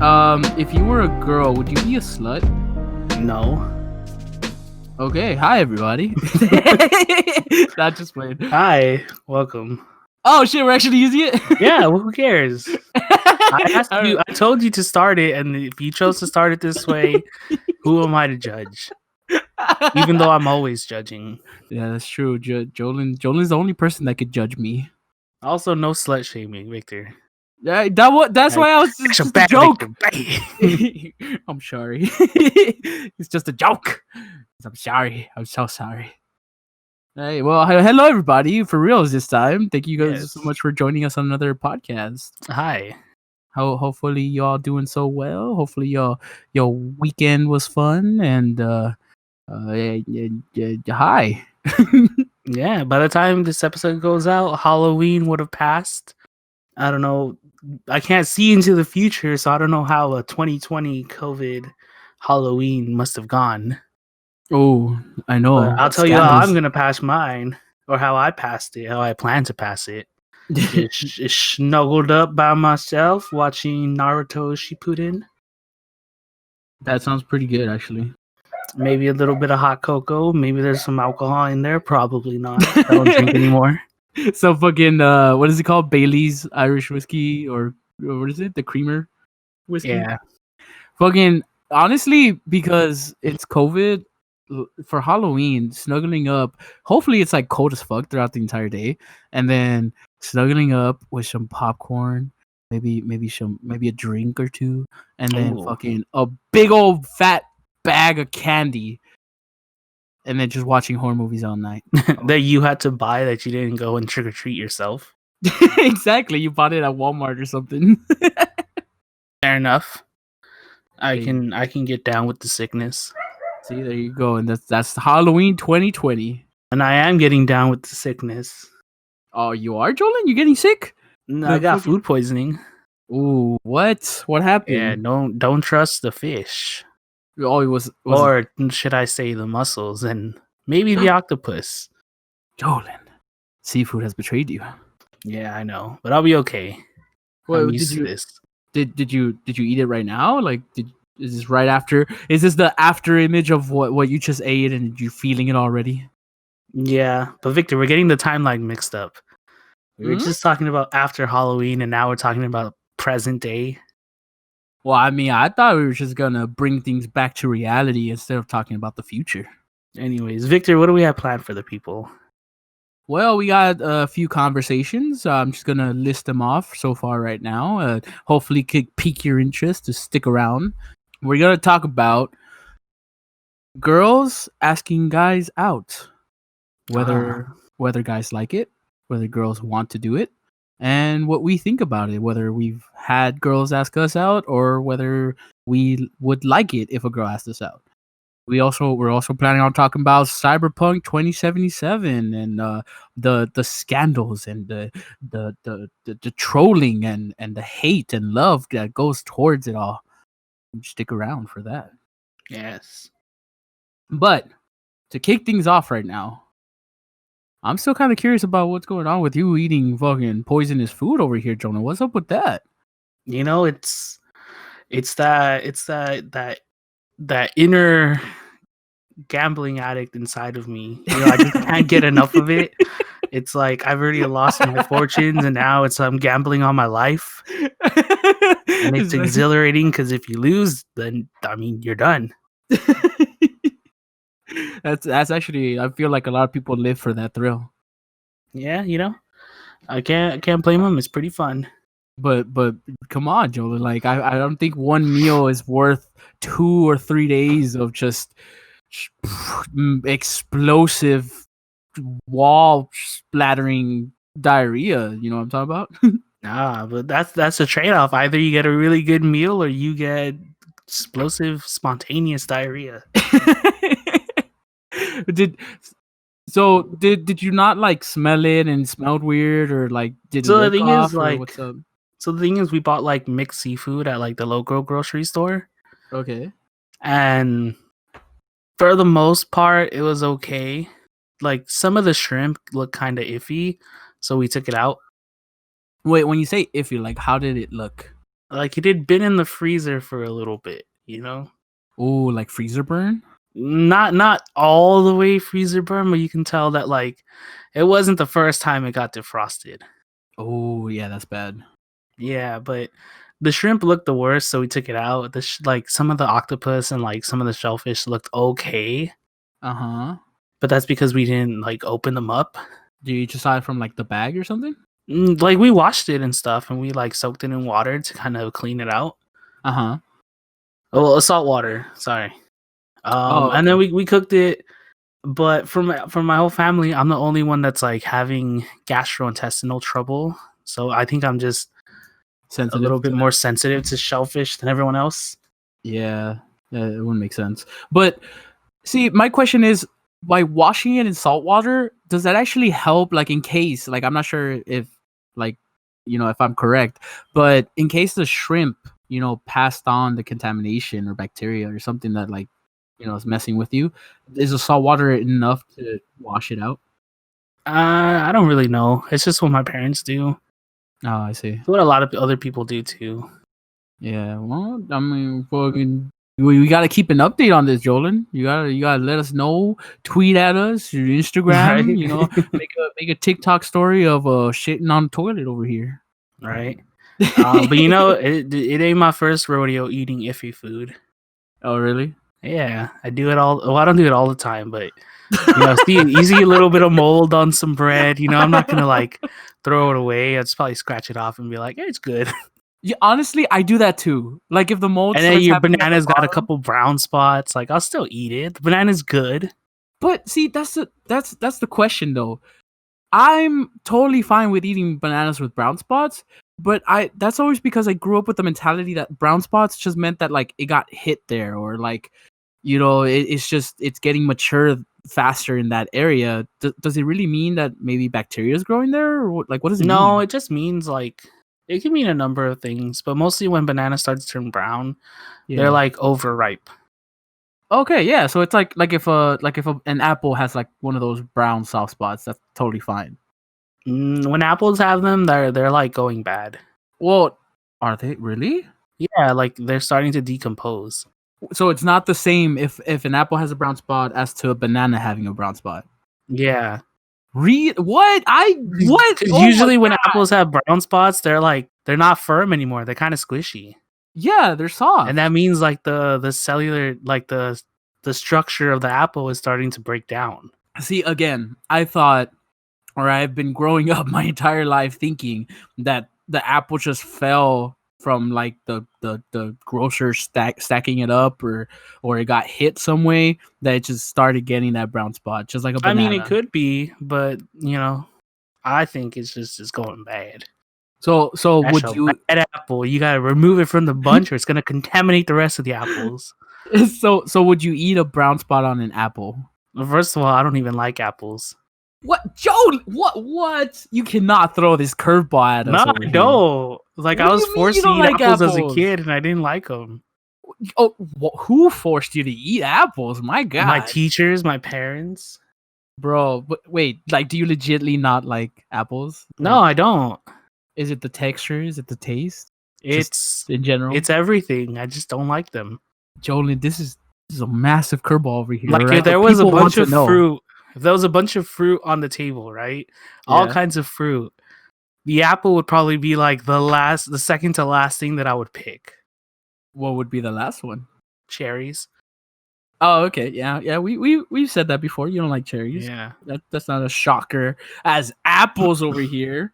If you were a girl, would you be a slut? No. Okay, hi everybody. Not just playing. Hi, welcome. Oh shit, we're actually using it. Yeah, well, who cares? I asked All you. right. I told you to start it, and if you chose to start it this way, who am I to judge? Even though I'm always judging. Yeah, that's true. Jolen's the only person that could judge me. Also, no slut shaming, Victor. Yeah, that's why I was just a joke. I'm sorry. It's just a joke. I'm sorry. I'm so sorry. Hey, well, hello everybody. For reals this time. Thank you guys so Yes. much for joining us on another podcast. Hi. Hopefully y'all doing so well. Hopefully your weekend was fun and hi. Yeah, by the time this episode goes out, Halloween would have passed. I don't know. I can't see into the future, so I don't know how a 2020 COVID Halloween must have gone. Oh, I know. But I'll tell you how I'm gonna pass mine, or how I passed it, how I plan to pass it. Just snuggled up by myself, watching Naruto Shippuden. That sounds pretty good, actually. Maybe a little bit of hot cocoa. Maybe there's some alcohol in there. Probably not. I don't drink anymore. So fucking what is it called? Bailey's Irish whiskey, or what is it? The creamer whiskey? Yeah. Fucking honestly, because it's COVID, for Halloween, snuggling up. Hopefully, it's like cold as fuck throughout the entire day, and then snuggling up with some popcorn, maybe a drink or two, and then Ooh. fucking a big old fat bag of candy, and then just watching horror movies all night. That you had to buy, that you didn't go and trick or treat yourself. Exactly, you bought it at Walmart or something. Fair enough. I Hey. can get down with the sickness. See, there you go, and that's Halloween 2020. And I am getting down with the sickness. Oh, you are, Jolen? You getting sick? No, I got food poisoning. Ooh, what? What happened? Yeah, don't trust the fish. Oh, it was Or should I say the mussels and maybe the octopus. Jolen. Seafood has betrayed you. Yeah, I know, but I'll be okay. Well, I'm used to this. Did you eat it right now? Like, is this right after? Is this the after image of what you just ate, and you're feeling it already? Yeah, but Victor, we're getting the timeline mixed up. We were Mhm. just talking about after Halloween, and now we're talking about present day. Well, I mean, I thought we were just gonna bring things back to reality instead of talking about the future. Anyways, Victor, what do we have planned for the people? Well, we got a few conversations. I'm just gonna list them off so far right now. Hopefully, could pique your interest to stick around. We're gonna talk about girls asking guys out, whether guys like it, whether girls want to do it, and what we think about it. Whether we've had girls ask us out, or whether we would like it if a girl asked us out. We're also planning on talking about Cyberpunk 2077 and the scandals and the trolling and the hate and love that goes towards it all. Stick around for that. Yes. But to kick things off right now, I'm still kind of curious about what's going on with you eating fucking poisonous food over here, Jonah. What's up with that? You know, it's that inner gambling addict inside of me. You know, I just can't get enough of it. It's like I've already lost my fortunes, and now I'm gambling on my life. And it's exhilarating because if you lose, then I mean you're done. That's actually, I feel like a lot of people live for that thrill. Yeah, you know, I can't blame them. It's pretty fun. But come on, Joel. Like I don't think one meal is worth 2 or 3 days of just explosive wall splattering diarrhea. You know what I'm talking about? Nah, but that's a trade-off. Either you get a really good meal or you get explosive, spontaneous diarrhea. Did you not like smell it and smelled weird, or like did it So the look thing off, is, or like, what's up? so the thing is, we bought like mixed seafood at like the local grocery store, Okay. and for the most part, it was okay. Like some of the shrimp looked kind of iffy, so we took it out. Wait, when you say iffy, like how did it look? Like it had been in the freezer for a little bit, you know? Oh, like freezer burn? Not all the way freezer burn, but you can tell that like it wasn't the first time it got defrosted. Oh, yeah, that's bad. Yeah, but the shrimp looked the worst, so we took it out. Like some of the octopus and like some of the shellfish looked okay, Uh-huh. but that's because we didn't like open them up. Do you just saw it from like the bag or something? Like we washed it and stuff, and we like soaked it in water to kind of clean it out. Uh-huh. Oh, well, salt water. Sorry. Oh, And then okay. we cooked it. But for my whole family, I'm the only one that's like having gastrointestinal trouble. So I think I'm just a Sensitive little to bit more sensitive to shellfish than everyone else. Yeah, it wouldn't make sense. But see, my question is, by washing it in salt water, does that actually help? Like, in case, like, I'm not sure if, like, if I'm correct, but in case the shrimp, passed on the contamination or bacteria or something that, like, is messing with you, is the salt water enough to wash it out? I don't really know. It's just what my parents do. Oh, I see. It's what a lot of other people do too. Yeah, well, I mean, fucking, we got to keep an update on this, Jolen. You gotta let us know. Tweet at us, your Instagram. Right. Make a TikTok story of shitting on the toilet over here. Right. But it ain't my first rodeo eating iffy food. Oh, really? Yeah, I do it all. Well, I don't do it all the time, but see, easy a little bit of mold on some bread. I'm not gonna like throw it away. I'd just probably scratch it off and be like, hey, it's good. Yeah, honestly, I do that too. Like if the mold And then starts your happening at the banana's got a bottom. couple brown spots. Like I'll still eat it. The banana's good. But see, that's the question though. I'm totally fine with eating bananas with brown spots, but that's always because I grew up with the mentality that brown spots just meant that like it got hit there, or like it's getting mature faster in that area. Does it really mean that maybe bacteria is growing there, or what does it No, mean? it just means like it can mean a number of things, but mostly when banana starts to turn brown, they're Yeah. like overripe. Okay, yeah. So it's like an apple has like one of those brown soft spots, that's totally fine. When apples have them, they're like going bad. Well, are they really? Yeah, like they're starting to decompose. So it's not the same if an apple has a brown spot as to a banana having a brown spot. Yeah. What? What? Because Oh my usually when God. apples have brown spots, they're not firm anymore. They're kind of squishy. Yeah, they're soft. And that means like the cellular, like the structure of the apple is starting to break down. See, again, I've been growing up my entire life thinking that the apple just fell from like the grocer stacking it up, or it got hit some way that it just started getting that brown spot, just like a I banana. mean, it could be, but I think it's going bad. So That's would a you? bad apple. You gotta remove it from the bunch, or it's gonna contaminate the rest of the apples. So would you eat a brown spot on an apple? First of all, I don't even like apples. What, Joe? What? You cannot throw this curveball at us No, over I here. don't. Like What I do was you mean you forced to don't eat like apples as a apples? kid, and I didn't like them. Oh, who forced you to eat apples? My God. My teachers, my parents. Bro, but wait, like, do you legitimately not like apples? No, Like, I don't. is it the texture? Is it the taste? It's In general? it's everything. I just don't like them. Jolen, this is a massive curveball over here, Like right? if there But was a people want bunch to of know. fruit, if there was a bunch of fruit on the table, right? All Yeah. kinds of fruit. The apple would probably be like the second to last thing that I would pick. What would be the last one? Cherries. Oh, okay. Yeah. We've said that before. You don't like cherries. Yeah. That's not a shocker. As apples over here.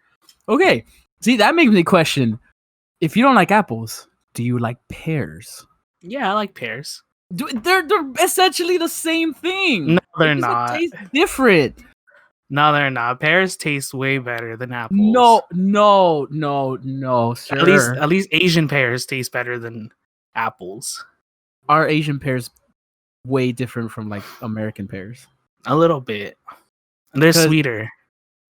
Okay. See, that makes me question. If you don't like apples, do you like pears? Yeah, I like pears. They're essentially the same thing. No, they're They just, like, not. taste different. No, they're not. Pears taste way better than apples. No, sir. At least Asian pears taste better than apples. Our Asian pears way different from like American pears. A little bit. And they're 'Cause- sweeter.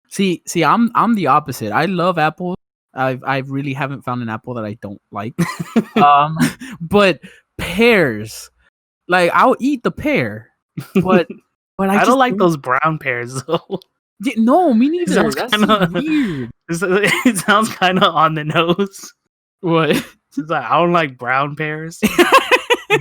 See, I'm the opposite. I love apples. I really haven't found an apple that I don't like. But pears, like I'll eat the pear, but I don't just like those brown pears though. No, me neither. sounds That's kinda- weird. It sounds kind of on the nose. What? It's like, I don't like brown pears.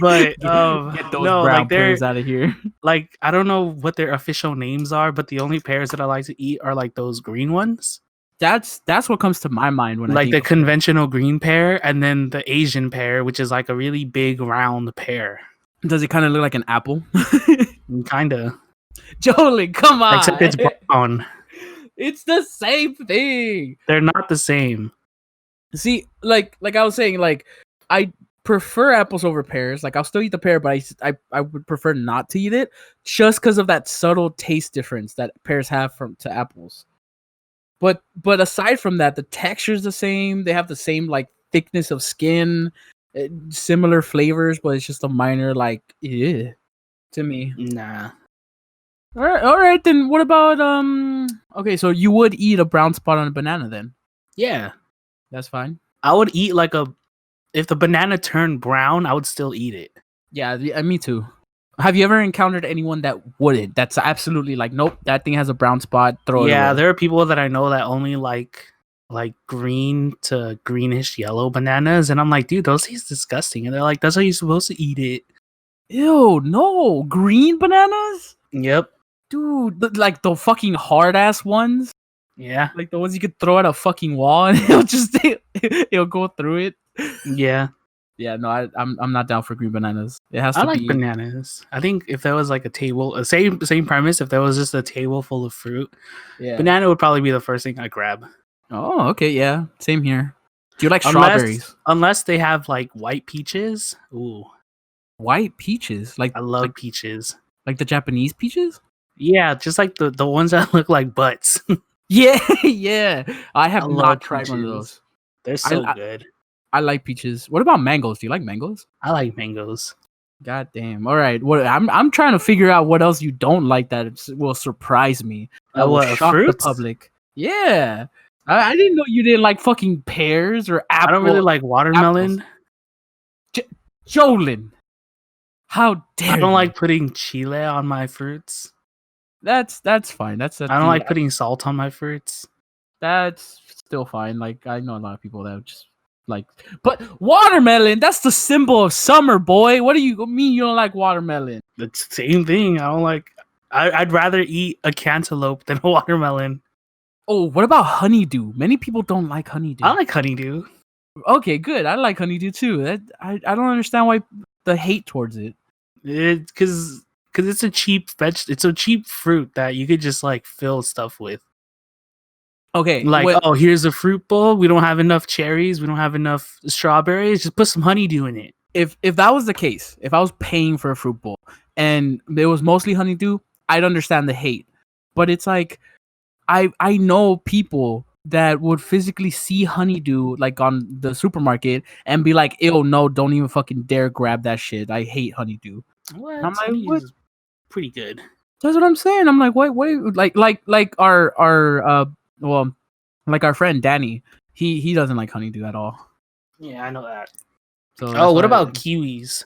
But Get those no, brown like they're pears out of here. like, I don't know what their official names are, but the only pears that I like to eat are like those green ones. That's what comes to my mind when I Like think the of conventional green pear, and then the Asian pear, which is like a really big round pear. Does it kind of look like an apple? Kinda. Jolen, come on. Except it's brown. It's the same thing. They're not the same. See, like I was saying, like I prefer apples over pears. Like I'll still eat the pear, but I would prefer not to eat it just because of that subtle taste difference that pears have from to apples. But aside from that, the texture's the same. They have the same like thickness of skin, similar flavors, but it's just a minor like to me. Nah. All right. Then what about Okay, so you would eat a brown spot on a banana then? Yeah. That's fine. I would eat like if the banana turned brown, I would still eat it. Yeah, me too. Have you ever encountered anyone that wouldn't? That's absolutely like, nope, that thing has a brown spot. Throw it away. Yeah, there are people that I know that only like green to greenish yellow bananas, and I'm like, dude, those taste disgusting. And they're like, that's how you're supposed to eat it. Ew, no, green bananas, Yep. dude, like the fucking hard ass ones, Yeah. like the ones you could throw at a fucking wall and it'll go through it. Yeah. Yeah, no, I'm not down for green bananas. It has I to like be bananas. I think if there was like a table, same premise, if there was just a table full of fruit, yeah. banana would probably be the first thing I grab. Oh, okay, yeah, same here. Do you like strawberries? Unless they have like white peaches. Ooh, white peaches, like I love like, peaches. like the Japanese peaches. Yeah, just like the ones that look like butts. Yeah, yeah. I have love not tried one of peaches. those. They're so good. I like peaches. What about mangoes? Do you like mangoes? I like mangoes. God damn. All right. What I'm trying to figure out what else you don't like that will surprise me. That will shock the public. Yeah. I didn't know you didn't like fucking pears or apple. I don't really like watermelon. Jolen. How dare I don't you? like putting chile on my fruits. That's fine. I don't like putting salt on my fruits. That's still fine. Like I know a lot of people that just like, but watermelon, that's the symbol of summer, boy. What do you mean you don't like watermelon? It's the same thing. I don't like. I'd rather eat a cantaloupe than a watermelon. Oh, what about honeydew? Many people don't like honeydew. I like honeydew. Okay, good. I like honeydew too. I don't understand why the hate towards it. Because it's a cheap it's a cheap fruit that you could just like fill stuff with. Okay, like here's a fruit bowl. We don't have enough cherries. We don't have enough strawberries. Just put some honeydew in it. If that was the case, if I was paying for a fruit bowl and it was mostly honeydew, I'd understand the hate. But it's like I know people that would physically see honeydew like on the supermarket and be like, "Ew, no, don't even fucking dare grab that shit. I hate honeydew." What? I'm like, what? Pretty good. That's what I'm saying. I'm like, what? Like our like our friend Danny, he doesn't like honeydew at all. Yeah, I know that. So what about kiwis?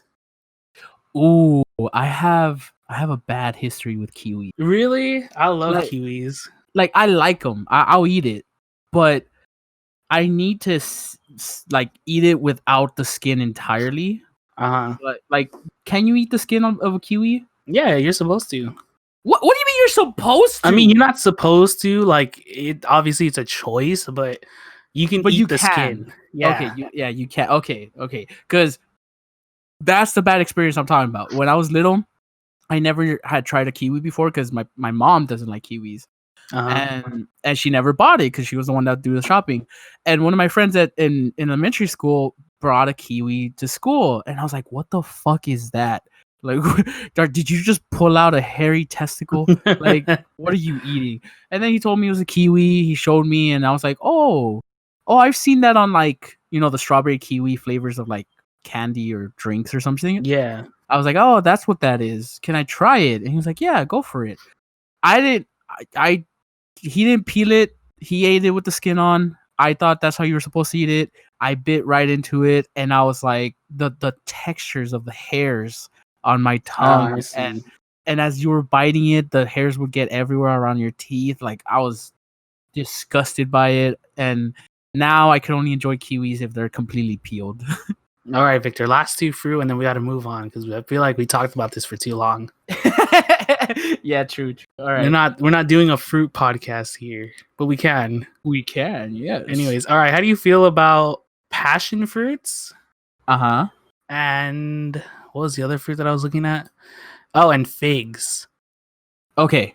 Ooh, I have a bad history with kiwi. Really? I love kiwis. Like I like them. I'll eat it, but I need to like eat it without the skin entirely. But like, can you eat the skin of a kiwi? Yeah, you're supposed to. What do you mean you're supposed to? I mean, you're not supposed to. Like, it obviously it's a choice, but you can eat the skin. Yeah. Okay, you can. Okay. Because that's the bad experience I'm talking about. When I was little, I never had tried a kiwi before because my mom doesn't like kiwis. And she never bought it because she was the one that would do the shopping. And one of my friends in elementary school brought a kiwi to school, and I was like, "What the fuck is that? Like, did you just pull out a hairy testicle? Like, what are you eating?" And then he told me it was a kiwi. He showed me, and I was like, "Oh, I've seen that on like the strawberry kiwi flavors of like candy or drinks or something." Yeah. I was like, "Oh, that's what that is. Can I try it?" And he was like, "Yeah, go for it." I didn't. He didn't peel it. He ate it with the skin on. I thought that's how you were supposed to eat it. I bit right into it, and I was like, the textures of the hairs on my tongue, and as you were biting it, the hairs would get everywhere around your teeth. Like I was disgusted by it, and Now I can only enjoy kiwis if they're completely peeled. All right, Victor. Last two fruit, and then we got to move on because I feel like we talked about this for too long. Yeah, true. All We're right. not doing a fruit podcast here, but we can. We can, yes. Anyways, all right. How do you feel about passion fruits? Uh-huh. And what was the other fruit that I was looking at? Oh, and figs. Okay.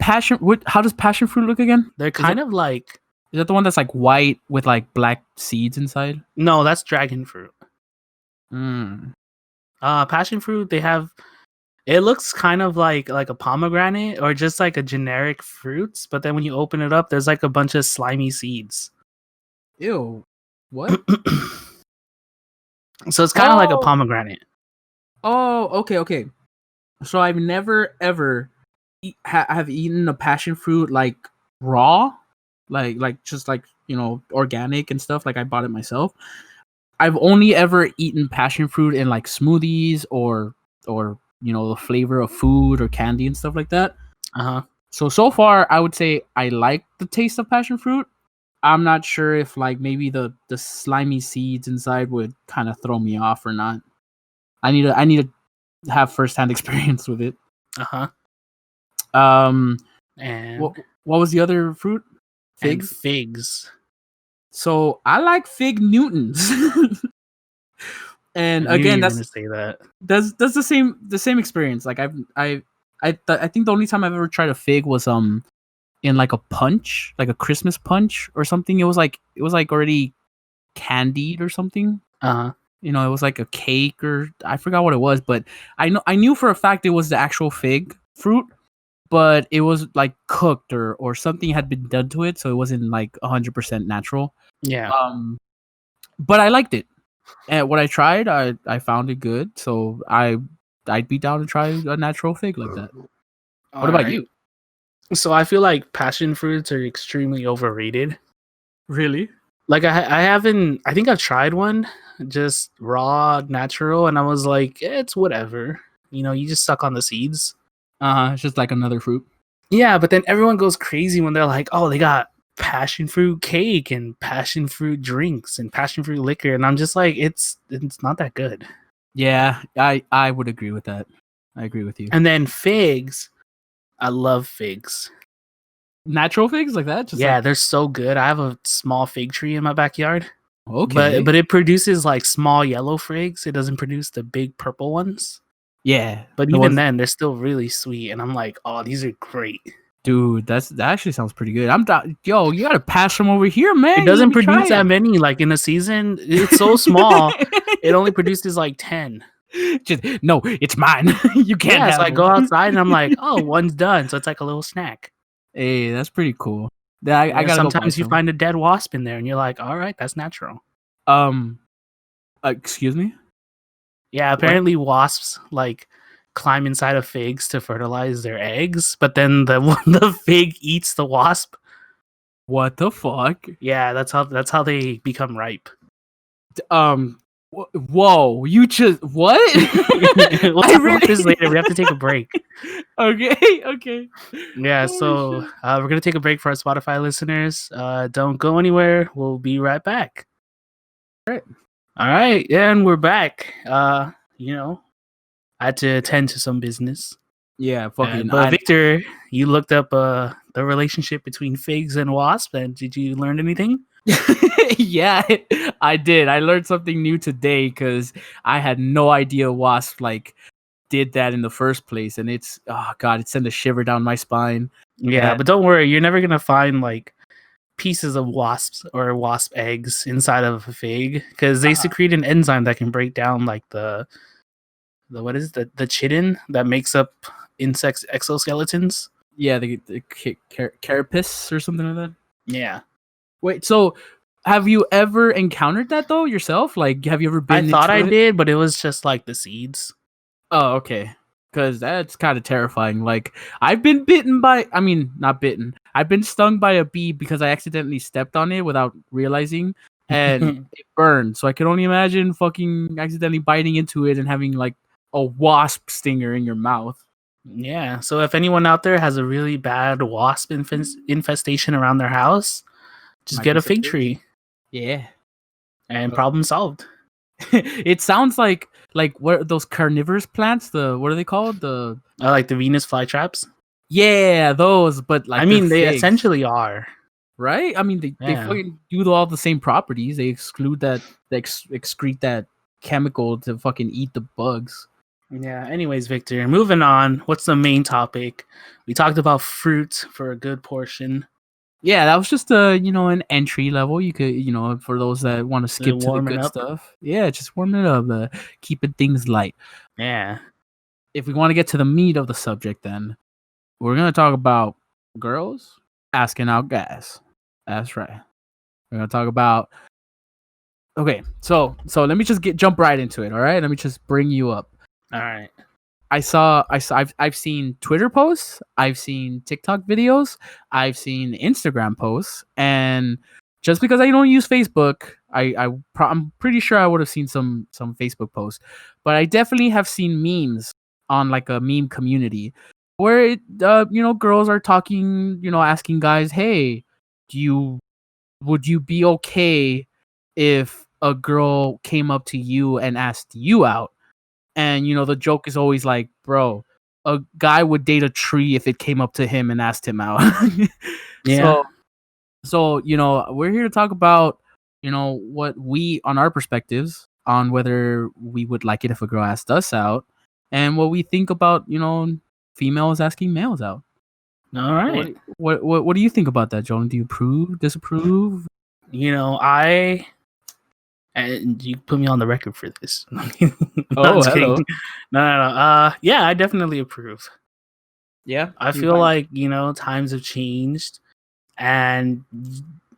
How does passion fruit look again? They're kind of like... Is that the one that's like white with like black seeds inside? No, that's dragon fruit. Mm. Passion fruit, they have... It looks kind of like a pomegranate or just like a generic fruits, but then when you open it up, there's like a bunch of slimy seeds. Ew. What? So it's kind of like a pomegranate. Oh, okay. So I've never ever have eaten a passion fruit like raw, like just like, you know, organic and stuff. Like I bought it myself. I've only ever eaten passion fruit in like smoothies or you know, the flavor of food or candy and stuff like that. Uh-huh. So far I would say I like the taste of passion fruit. I'm not sure if like maybe the slimy seeds inside would kind of throw me off or not. I need to have firsthand experience with it. Uh-huh. And what was the other fruit? Figs. And figs. So I like fig Newtons. And again, that's gonna say that's the same experience. Like I think the only time I've ever tried a fig was in like a punch, like a Christmas punch or something. It was like already candied or something. Uh-huh. You know, it was like a cake or I forgot what it was, but I knew for a fact it was the actual fig fruit, but it was like cooked or something had been done to it, so it wasn't like 100% natural. Yeah. But I liked it. And what I tried, I found it good, so I'd be down to try a natural fig like that. What about you? So I feel like passion fruits are extremely overrated. Really? Like I think I've tried one just raw natural and I was like, it's whatever. You know, you just suck on the seeds. It's just like another fruit. Yeah, but then everyone goes crazy when they're like, oh, they got passion fruit cake and passion fruit drinks and passion fruit liquor, and I'm just like, it's not that good. Yeah, I would agree with that. I agree with you. And then figs, I love figs. Natural figs like that? Just they're so good. I have a small fig tree in my backyard. Okay. But it produces like small yellow figs. It doesn't produce the big purple ones. Yeah. But even then, they're still really sweet. And I'm like, oh, these are great. Dude, that actually sounds pretty good. Yo, you gotta pass them over here, man. It doesn't produce that many. Like in a season, it's so small. It only produces like 10. No, it's mine. You can't. Yeah, so I go outside and I'm like, oh, one's done. So it's like a little snack. Hey, that's pretty cool. I gotta sometimes you find a dead wasp in there, and you're like, all right, that's natural. Excuse me. Yeah, apparently wasps like climb inside of figs to fertilize their eggs, but then the fig eats the wasp. What the fuck? Yeah, that's how they become ripe. Whoa! You just what? We'll talk about this later. We have to take a break. Okay. Yeah, so we're gonna take a break for our Spotify listeners. Don't go anywhere. We'll be right back. All right, and we're back. You know, I had to attend to some business. Yeah, fucking. But Victor, you looked up the relationship between figs and wasps, and did you learn anything? Yeah, I did. I learned something new today because I had no idea wasps like did that in the first place, and it's it sent a shiver down my spine. Yeah, but don't worry, you're never gonna find like pieces of wasps or wasp eggs inside of a fig because they secrete an enzyme that can break down like the what is the chitin that makes up insects' exoskeletons. Yeah, the carapace or something like that. Yeah. Wait, so have you ever encountered that though yourself? Like, have you ever been? I thought I did, but it was just like the seeds. Oh, okay. Because that's kind of terrifying. Like, I've been bitten by, I mean, not bitten. I've been stung by a bee because I accidentally stepped on it without realizing, and it burned. So I can only imagine fucking accidentally biting into it and having like a wasp stinger in your mouth. Yeah. So if anyone out there has a really bad wasp infestation around their house, Just Might get be a some fig figs. tree Yeah. and problem solved. It sounds like what are those carnivorous plants? What are they called? I like the Venus flytraps. Yeah, those, but like I they're mean, they figs, essentially are. right? I mean, they Yeah. fucking do all the same properties. They exclude that, they excrete that chemical to fucking eat the bugs. Yeah. Anyways, Victor, moving on. What's the main topic? We talked about fruit for a good portion. Yeah, that was just an entry level. You could, for those that want to skip to the warming good up. stuff. Yeah, just warming it up, keeping things light. Yeah. If we want to get to the meat of the subject, then we're gonna talk about girls asking out guys. That's right. We're gonna talk about. Okay, so let me just jump right into it. All right, let me just bring you up. All right. I've seen Twitter posts, I've seen TikTok videos, I've seen Instagram posts, and just because I don't use Facebook, I'm pretty sure I would have seen some Facebook posts, but I definitely have seen memes on like a meme community where girls are talking, asking guys, hey, would you be okay if a girl came up to you and asked you out? And the joke is always like, bro, a guy would date a tree if it came up to him and asked him out. Yeah. So we're here to talk about what we on our perspectives on whether we would like it if a girl asked us out, and what we think about females asking males out. All right. What do you think about that, Jolen? Do you approve, disapprove? And you put me on the record for this. No, Oh, I'm just hello. kidding. No. Yeah, I definitely approve. Yeah, I feel like times have changed, and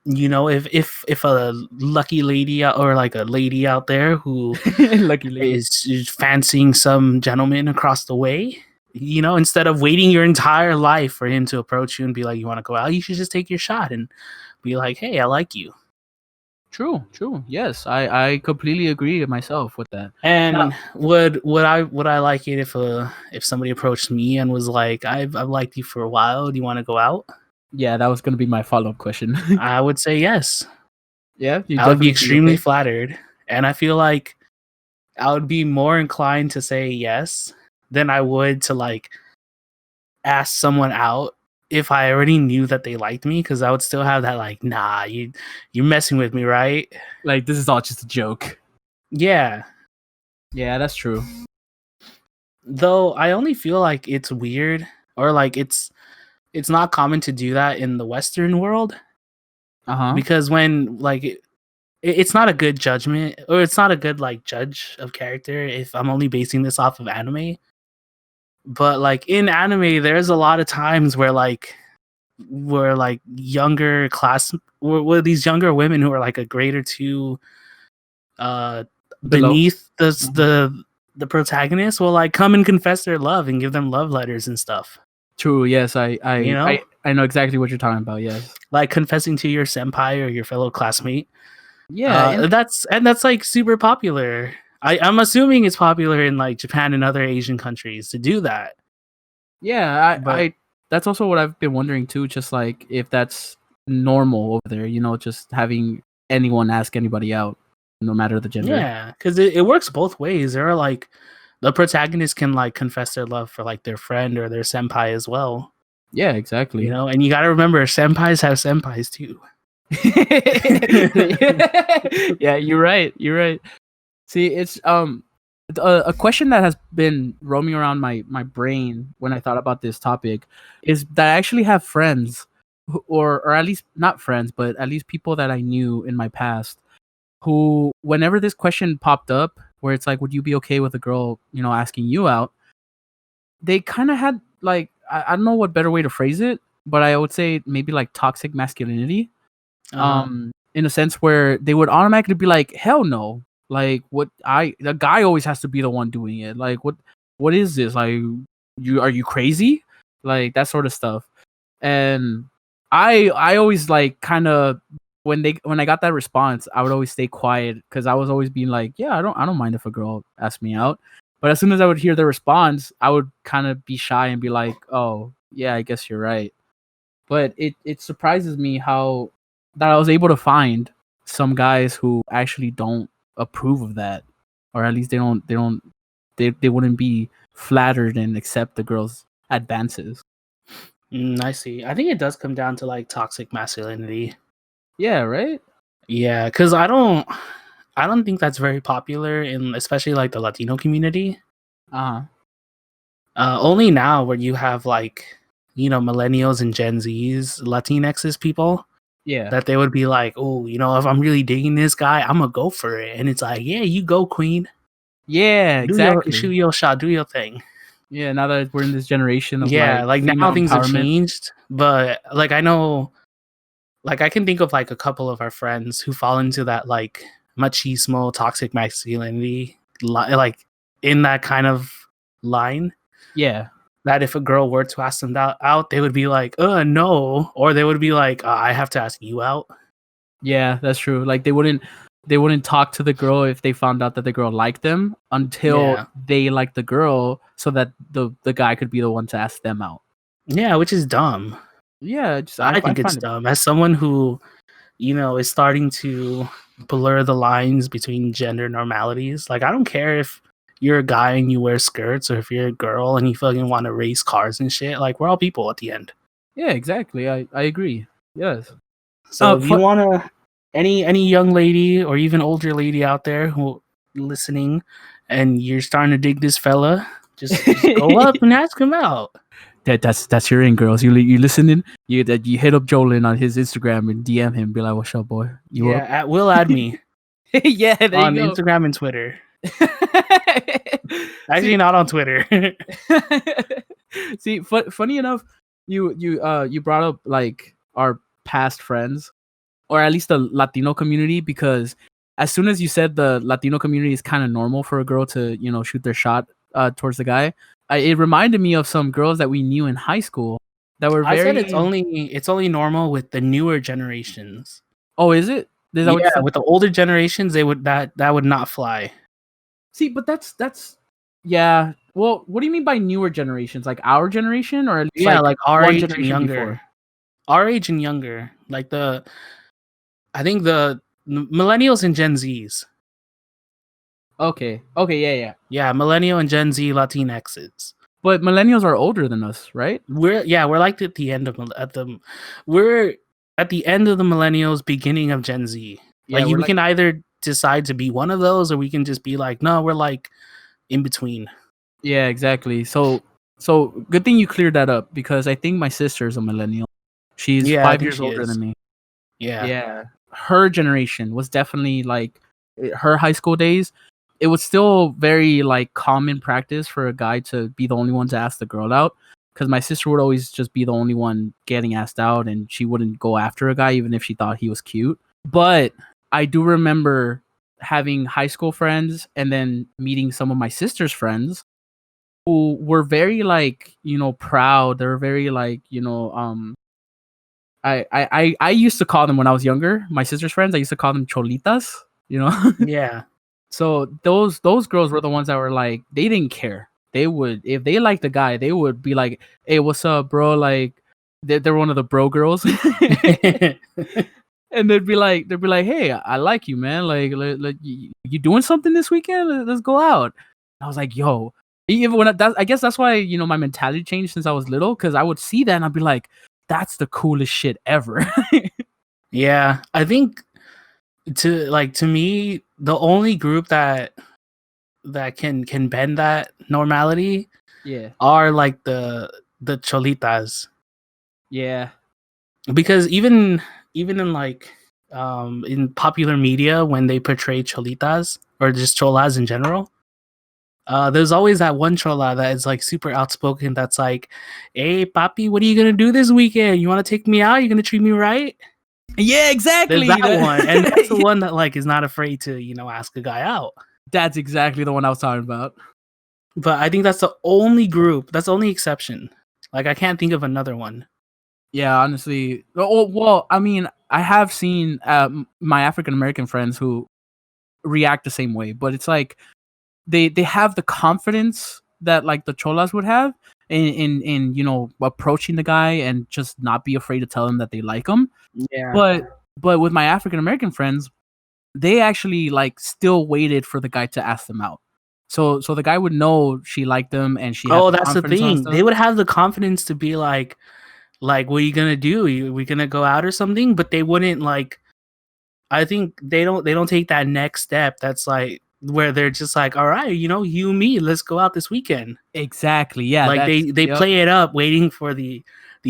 if a lucky lady or like a lady out there who lucky lady is fancying some gentleman across the way, instead of waiting your entire life for him to approach you and be like, you want to go out, you should just take your shot and be like, hey, I like you. True. Yes, I completely agree with myself with that. And Now, would I like it if somebody approached me and was like, I've liked you for a while, do you want to go out? yeah, that was gonna be my follow-up question. I would say yes. Yeah, you I would be definitely extremely okay? flattered, and I feel like I would be more inclined to say yes than I would to like ask someone out if I already knew that they liked me, because I would still have that like, nah, you're messing with me, right? Like, this is all just a joke. Yeah. Yeah, that's true. Though I only feel like it's weird, or like it's not common to do that in the Western world, because when like it's not a good judgment, or it's not a good like judge of character if I'm only basing this off of anime. But like in anime, there's a lot of times where younger class, where these younger women who are like a grade or two Below. beneath the protagonist will like come and confess their love and give them love letters and stuff. True. Yes, I know exactly what you're talking about. Yes. Like confessing to your senpai or your fellow classmate. Yeah, That's like super popular. I'm assuming it's popular in like Japan and other Asian countries to do that. yeah. But I that's also what I've been wondering too. Just like if that's normal over there, just having anyone ask anybody out, no matter the gender. yeah, because it works both ways. There are like the protagonist can like confess their love for like their friend or their senpai as well. Yeah, exactly. And you got to remember, senpais have senpais too. Yeah, you're right. See, it's a question that has been roaming around my brain when I thought about this topic is that I actually have friends or at least not friends, but at least people that I knew in my past who, whenever this question popped up where it's like, would you be okay with a girl asking you out, they kind of had like, I don't know what better way to phrase it, but I would say maybe like toxic masculinity. In a sense where they would automatically be like, hell no, like the guy always has to be the one doing it, like what is this, like, are you crazy, like that sort of stuff. And I always like kind of, when I got that response, I would always stay quiet because I was always being like, yeah, I don't mind if a girl asks me out. But as soon as I would hear the response, I would kind of be shy and be like, oh yeah, I guess you're right. But it surprises me how that I was able to find some guys who actually don't approve of that, or at least they wouldn't be flattered and accept the girl's advances. I see. I think it does come down to like toxic masculinity. Yeah, right. Yeah, because I don't think that's very popular in especially like the Latino community. Uh-huh. Only now where you have like millennials and Gen Zs, Latinx's people Yeah. that they would be like, oh, if I'm really digging this guy, I'm gonna go for it. And it's like, yeah, you go, queen. Yeah, exactly. Shoot your shot, do your thing. Yeah, now that we're in this generation of Yeah, like now female things have empowerment. changed, but like I know, like I can think of like a couple of our friends who fall into that like machismo, toxic masculinity, like in that kind of line. Yeah. That if a girl were to ask them out, they would be like, no, or they would be like, I have to ask you out. Yeah, that's true. Like they wouldn't talk to the girl if they found out that the girl liked them until they liked the girl, so that the guy could be the one to ask them out. Yeah, which is dumb. Yeah, I think it's dumb. As someone who, is starting to blur the lines between gender normalities, like I don't care if you're a guy and you wear skirts, or if you're a girl and you fucking want to race cars and shit. Like we're all people at the end. Yeah, exactly. I agree. Yes. So if you wanna, any young lady or even older lady out there who listening, and you're starting to dig this fella, just go up and ask him out. That's your in, girls. You listening? You hit up Jolen on his Instagram and DM him. Be like, "What's up, boy? You up?" Will add me. Yeah, there on you go. Instagram and Twitter. Actually, not on Twitter. See, funny enough, you brought up like our past friends, or at least the Latino community, because as soon as you said the Latino community is kind of normal for a girl to shoot their shot towards the guy, it reminded me of some girls that we knew in high school that were very. I said it's only normal with the newer generations. Oh, is it? Is that yeah, with the older generations, that would not fly. See, but that's yeah. Well, what do you mean by newer generations? Like our generation, or like our age and younger? Before? Our age and younger, like I think the millennials and Gen Zs. Okay, yeah. Millennial and Gen Z Latinxs. But millennials are older than us, right? We're like at the end of we're at the end of the millennials, beginning of Gen Z. Yeah, we can either decide to be one of those, or we can just be like, no, we're like in between. Yeah, exactly. So good thing you cleared that up, because I think my sister's a millennial. She's 5 years older than me. Yeah. Her generation was definitely like her high school days. It was still very like common practice for a guy to be the only one to ask the girl out, because my sister would always just be the only one getting asked out, and she wouldn't go after a guy even if she thought he was cute. But I do remember having high school friends and then meeting some of my sister's friends who were very like, proud. They were very like, I used to call them, when I was younger, my sister's friends, I used to call them cholitas, Yeah. So those girls were the ones that were like, they didn't care. They would, if they liked the guy, they would be like, hey, what's up, bro? Like they're one of the bro girls. And they'd be like, hey, I like you, man. Like you doing something this weekend? Let's go out. I was like, yo, even when I guess that's why, my mentality changed since I was little, because I would see that and I'd be like, that's the coolest shit ever. Yeah, I think to me, the only group that can bend that normality, are like the cholitas. Yeah, because even in like in popular media, when they portray cholitas or just cholas in general, there's always that one chola that is like super outspoken, that's like, hey papi, what are you gonna do this weekend? You want to take me out? You gonna treat me right? Yeah, exactly. There's that one, and that's the one that like is not afraid to ask a guy out. That's exactly the one I was talking about. But I think that's the only group, that's the only exception. Like I can't think of another one. Yeah, honestly. Well, I mean, I have seen my African American friends who react the same way, but it's like they have the confidence that like the cholas would have in approaching the guy and just not be afraid to tell him that they like him. Yeah. But But with my African American friends, they actually like still waited for the guy to ask them out. So the guy would know she liked them and she had Oh, the that's the confidence on thing. stuff. They would have the confidence to be like, what are you gonna do? We gonna go out or something? But they wouldn't like. I think they don't take that next step. That's like where they're just like, all right, you and me, let's go out this weekend. Exactly. Yeah. Like That's they play it up, waiting for the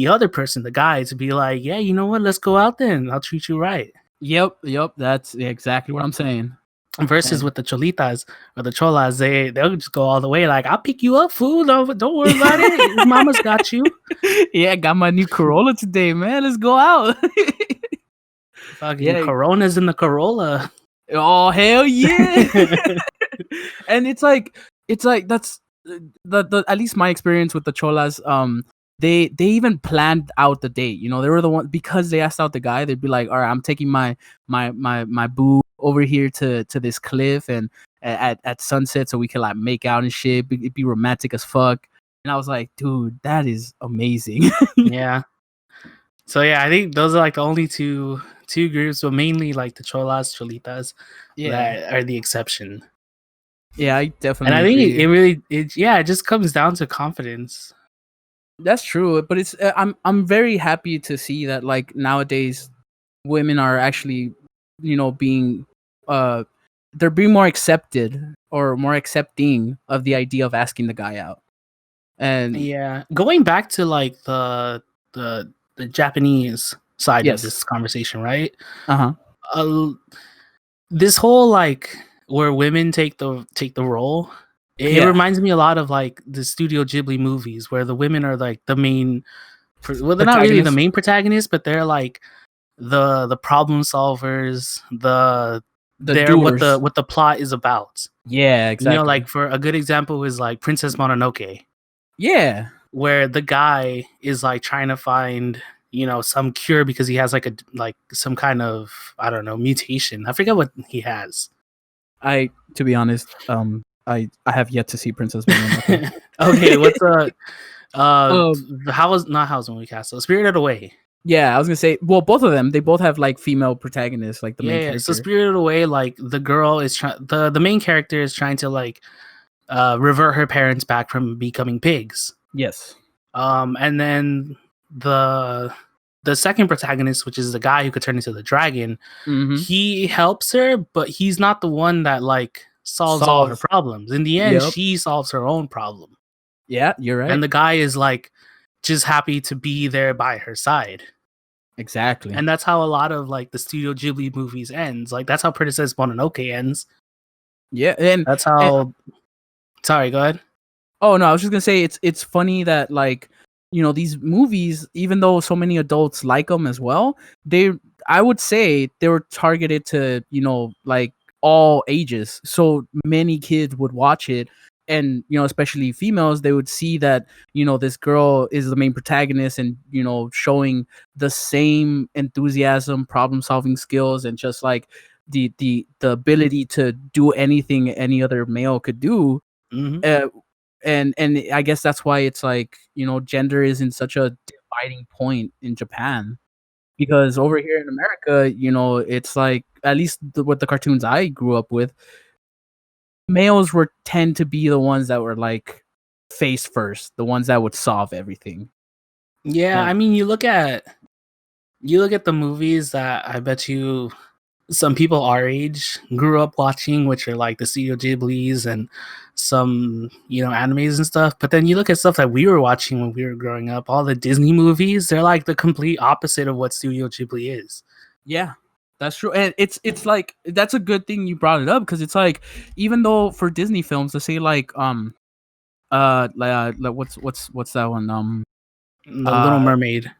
other person, the guy, to be like, yeah, you know what? Let's go out then. I'll treat you right. Yep. That's exactly what I'm saying. Versus with the cholitas or the cholas, they'll just go all the way. Like, I'll pick you up, fool. Don't worry about it. Mama's got you. Yeah, got my new Corolla today, man. Let's go out. Fucking Coronas in the Corolla. Oh hell yeah! And it's like that's the at least my experience with the cholas. They even planned out the date. They were the one, because they asked out the guy. They'd be like, all right, I'm taking my boo over here to this cliff and at sunset so we can like make out and shit. It'd be romantic as fuck. And I was like, dude, that is amazing. Yeah. So yeah, I think those are like the only two groups, but mainly like the cholas, cholitas, that are the exception. Yeah, I definitely. And I think it really it just comes down to confidence. That's true, but it's I'm very happy to see that like nowadays women are actually being they're being more accepted or more accepting of the idea of asking the guy out. And yeah, going back to like the Japanese side of this conversation, right? This whole like where women take the role, it reminds me a lot of like the Studio Ghibli movies where the women are like the main, well, they're not really the main protagonists, but they're like the problem solvers, they're doers. what the plot is about. Yeah, exactly. Like for a good example is like Princess Mononoke. Yeah, where the guy is like trying to find some cure because he has like some kind of, I don't know, mutation. I forget what he has. To be honest, I have yet to see Princess Mononoke. Okay, what's How's Movie Castle? Spirited Away. Yeah, I was gonna say, well, both of them, they both have like female protagonists, like the main character. So Spirited Away, like the girl is the main character is trying to like revert her parents back from becoming pigs. Yes. And then the second protagonist, which is the guy who could turn into the dragon, he helps her, but he's not the one that like solves all her problems. In the end, she solves her own problem. Yeah, you're right. And the guy is like just happy to be there by her side. Exactly. And that's how a lot of like the Studio Ghibli movies ends. Like that's how Princess Mononoke ends. Yeah, and that's how. Sorry, go ahead. Oh no, I was just gonna say it's funny that like these movies, even though so many adults like them as well, I would say they were targeted to like all ages. So many kids would watch it, and especially females, they would see that this girl is the main protagonist and showing the same enthusiasm, problem solving skills, and just like the ability to do anything any other male could do. And I guess that's why it's like gender isn't such a dividing point in Japan, because over here in America, it's like, at least with the cartoons I grew up with, males tend to be the ones that were like face first, the ones that would solve everything. Yeah, I mean, you look at the movies that I bet you some people our age grew up watching, which are like the Studio Ghiblis and some animes and stuff. But then you look at stuff that we were watching when we were growing up, all the Disney movies, they're like the complete opposite of what Studio Ghibli is. Yeah, that's true. And it's like, that's a good thing you brought it up, because it's like, even though for Disney films, to say like what's that one, The Little Mermaid.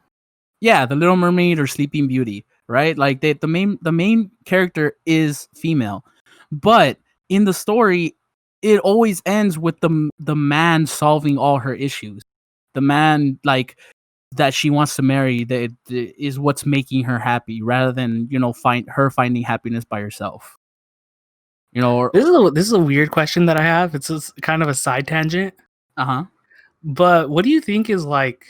Yeah, The Little Mermaid or Sleeping Beauty, right? Like the main character is female, but in the story, it always ends with the man solving all her issues. The man like that she wants to marry that is what's making her happy, rather than finding happiness by herself. This is a weird question that I have. It's just kind of a side tangent. But what do you think is like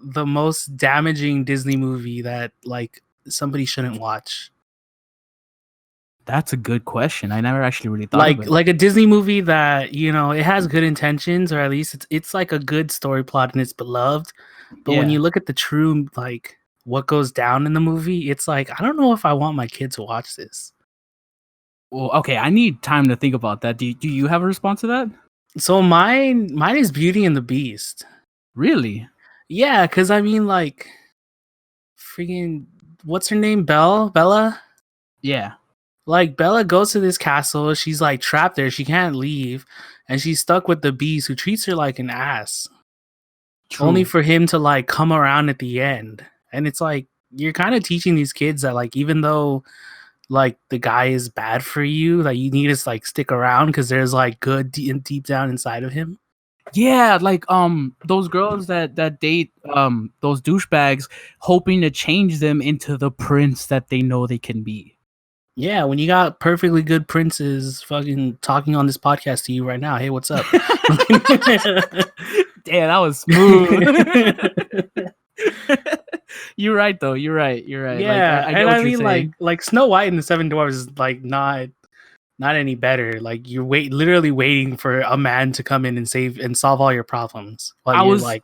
the most damaging Disney movie that like somebody shouldn't watch? That's a good question. I never actually really thought of it. Like a Disney movie that, you know, it has good intentions, or at least it's like a good story plot and it's beloved. But when you look at the true, like, what goes down in the movie, it's like, I don't know if I want my kid to watch this. Well, okay, I need time to think about that. Do you have a response to that? So mine is Beauty and the Beast. Really? Yeah, because I mean, like, freaking, what's her name? Bella? Yeah. Like, Bella goes to this castle. She's like trapped there. She can't leave. And she's stuck with the beast, who treats her like an ass. True. Only for him to like come around at the end. And it's like, you're kind of teaching these kids that, like, even though like the guy is bad for you, like, you need to like stick around because there's like good deep down inside of him. Yeah, like those girls that date those douchebags, hoping to change them into the prince that they know they can be. Yeah, when you got perfectly good princes fucking talking on this podcast to you right now. Hey, what's up? Damn, that was smooth. You're right though. You're right. Yeah, like, I get and what I you're mean, saying. like Snow White and the Seven Dwarfs is like not any better. Like, you're literally waiting for a man to come in and save and solve all your problems while you're like,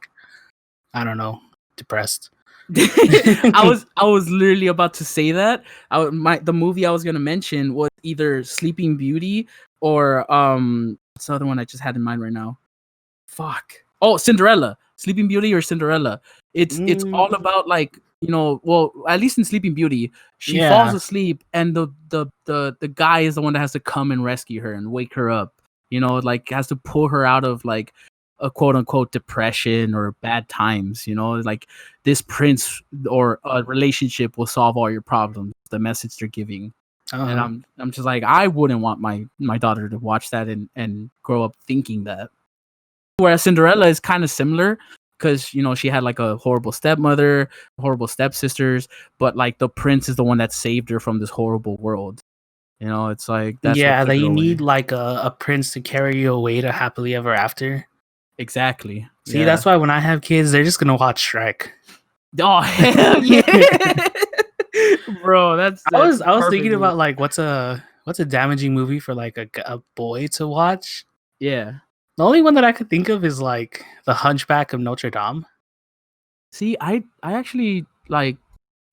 I don't know, depressed. I was literally about to say that. The movie I was gonna mention was either Sleeping Beauty or what's the other one I just had in mind right now? Fuck. Oh, Cinderella. Sleeping Beauty or Cinderella. It's all about, like, you know, well, at least in Sleeping Beauty, she falls asleep and the guy is the one that has to come and rescue her and wake her up. You know, like, has to pull her out of like a quote unquote depression or bad times. You know, like, this prince or a relationship will solve all your problems. The message they're giving. And I'm just like, I wouldn't want my daughter to watch that and grow up thinking that. Whereas Cinderella is kind of similar because, you know, she had like a horrible stepmother, horrible stepsisters, but like the prince is the one that saved her from this horrible world. You know, it's like, that's that you need like a prince to carry you away to happily ever after. Exactly. See, that's why when I have kids, they're just gonna watch Shrek. Oh, hell yeah. Bro, that's I was thinking movie. about like what's a damaging movie for like a boy to watch. Yeah. The only one that I could think of is like The Hunchback of Notre Dame. See, I actually like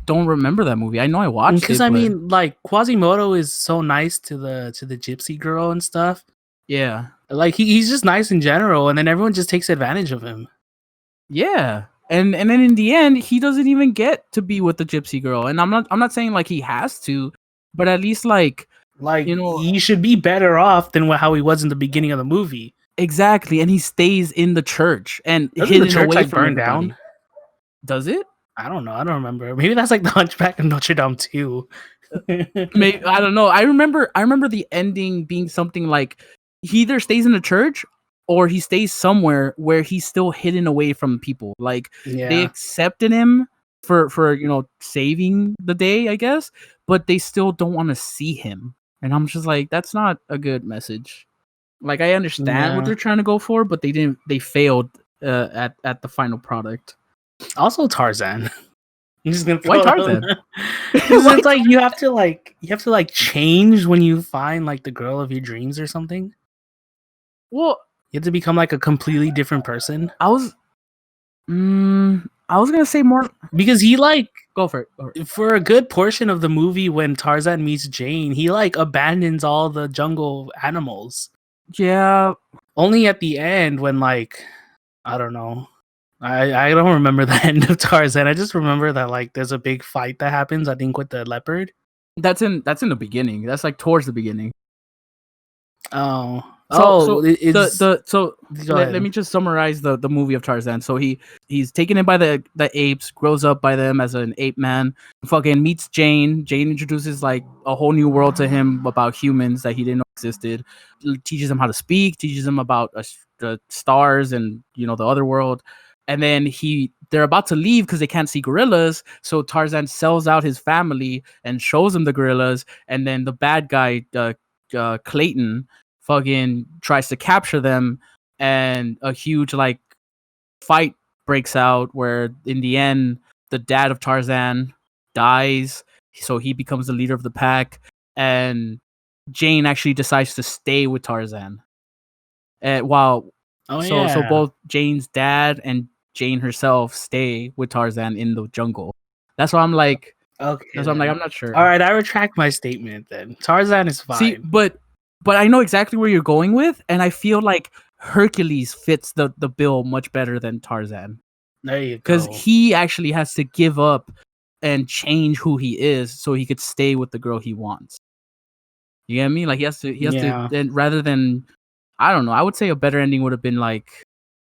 don't remember that movie. I know I watched it because I mean, like, Quasimodo is so nice to the gypsy girl and stuff. Yeah. Like, he's just nice in general, and then everyone just takes advantage of him. Yeah. And then in the end, he doesn't even get to be with the gypsy girl. And I'm not saying like he has to, but at least like, you know, he should be better off than how he was in the beginning of the movie. Exactly. And he stays in the church and hidden the church away like from burned everybody. down. Does it? I don't know. I don't remember. Maybe that's like The Hunchback of Notre Dame too. Maybe, I don't know. I remember the ending being something like he either stays in the church or he stays somewhere where he's still hidden away from people. Like, they accepted him for you know, saving the day, I guess, but they still don't want to see him. And I'm just like, that's not a good message. Like, I understand what they're trying to go for, but they failed at the final product. Also, Tarzan. I'm just gonna Why Tarzan? Because it's like you have to like change when you find like the girl of your dreams or something. Well, you have to become like a completely different person. I was gonna say more because he like go for it. For a good portion of the movie, when Tarzan meets Jane, he like abandons all the jungle animals. Yeah. Only at the end when, like, I don't know. I don't remember the end of Tarzan. I just remember that like there's a big fight that happens, I think, with the leopard. That's in the beginning. That's like towards the beginning. Oh. So let me just summarize the movie of Tarzan. So he's taken in by the apes, grows up by them as an ape man, fucking meets Jane. Jane introduces like a whole new world to him about humans that he didn't know existed. Teaches him how to speak, teaches him about the stars and, you know, the other world. And then they're about to leave because they can't see gorillas. So Tarzan sells out his family and shows them the gorillas. And then the bad guy, Clayton, fucking tries to capture them, and a huge like fight breaks out where in the end the dad of Tarzan dies, so he becomes the leader of the pack, and Jane actually decides to stay with Tarzan. While Oh so yeah. both Jane's dad and Jane herself stay with Tarzan in the jungle. That's why I'm like, Okay. I'm not sure. All right, I retract my statement then. Tarzan is fine. See, but I know exactly where you're going with, and I feel like Hercules fits the bill much better than Tarzan, there you because go. he actually has to give up and change who he is so he could stay with the girl he wants. You get me? Like he has to, and rather than, I don't know, I would say a better ending would have been like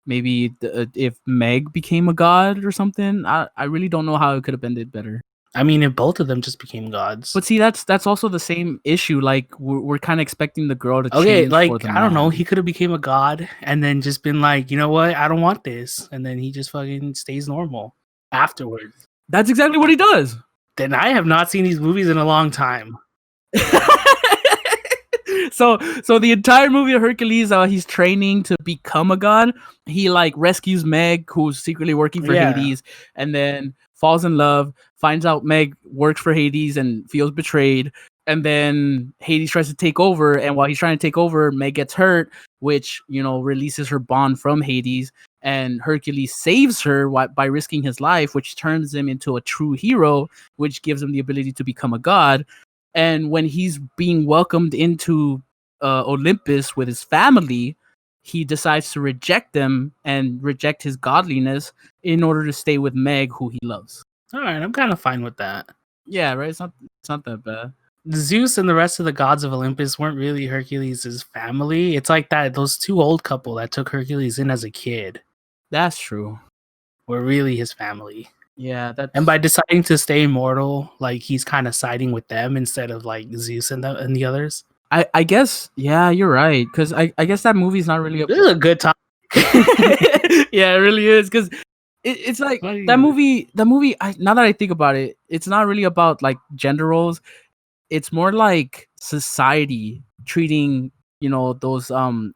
maybe if Meg became a god or something. I really don't know how it could have ended better. I mean, if both of them just became gods. But see, that's also the same issue. Like we're kind of expecting the girl to Okay, change like for the I don't know, man. he could have became a god and then just been like, you know what, I don't want this, and then he just fucking stays normal afterwards. That's exactly what he does. Then I have not seen these movies in a long time. So the entire movie of Hercules, he's training to become a god. He like rescues Meg, who's secretly working for Hades, and then falls in love, finds out Meg works for Hades and feels betrayed. And then Hades tries to take over, and while he's trying to take over, Meg gets hurt, which, you know, releases her bond from Hades. And Hercules saves her by risking his life, which turns him into a true hero, which gives him the ability to become a god. And when he's being welcomed into Olympus with his family, he decides to reject them and reject his godliness in order to stay with Meg, who he loves. All right, I'm kind of fine with that. Yeah, right. It's not that bad. Zeus and the rest of the gods of Olympus weren't really Hercules' family. It's like that those two old couple that took Hercules in as a kid That's true. were really his family. Yeah, and by deciding to stay immortal, like he's kind of siding with them instead of like Zeus and the others. I guess, yeah, you're right, because I guess that movie's not really This is a good topic. Yeah, it really is, because it's like that movie. Now that I think about it, it's not really about like gender roles. It's more like society treating, you know, those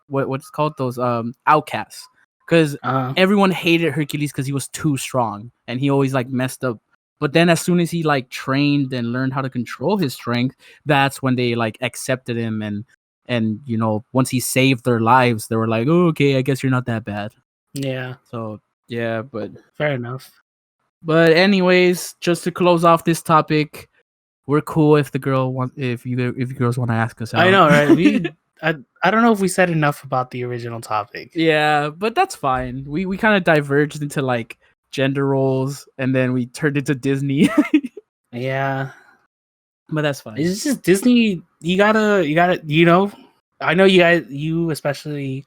what's called those outcasts, because everyone hated Hercules because he was too strong and he always like messed up. But then as soon as he like trained and learned how to control his strength, that's when they like accepted him, and you know, once he saved their lives, they were like, oh, okay, I guess you're not that bad. Yeah. So yeah, but fair enough. But anyways, just to close off this topic, we're cool if you girls want to ask us out. I know, right? I don't know if we said enough about the original topic. Yeah, but that's fine. We kind of diverged into like gender roles, and then we turned into Disney. Yeah, but that's fine. It's just Disney. You gotta, you know. I know you especially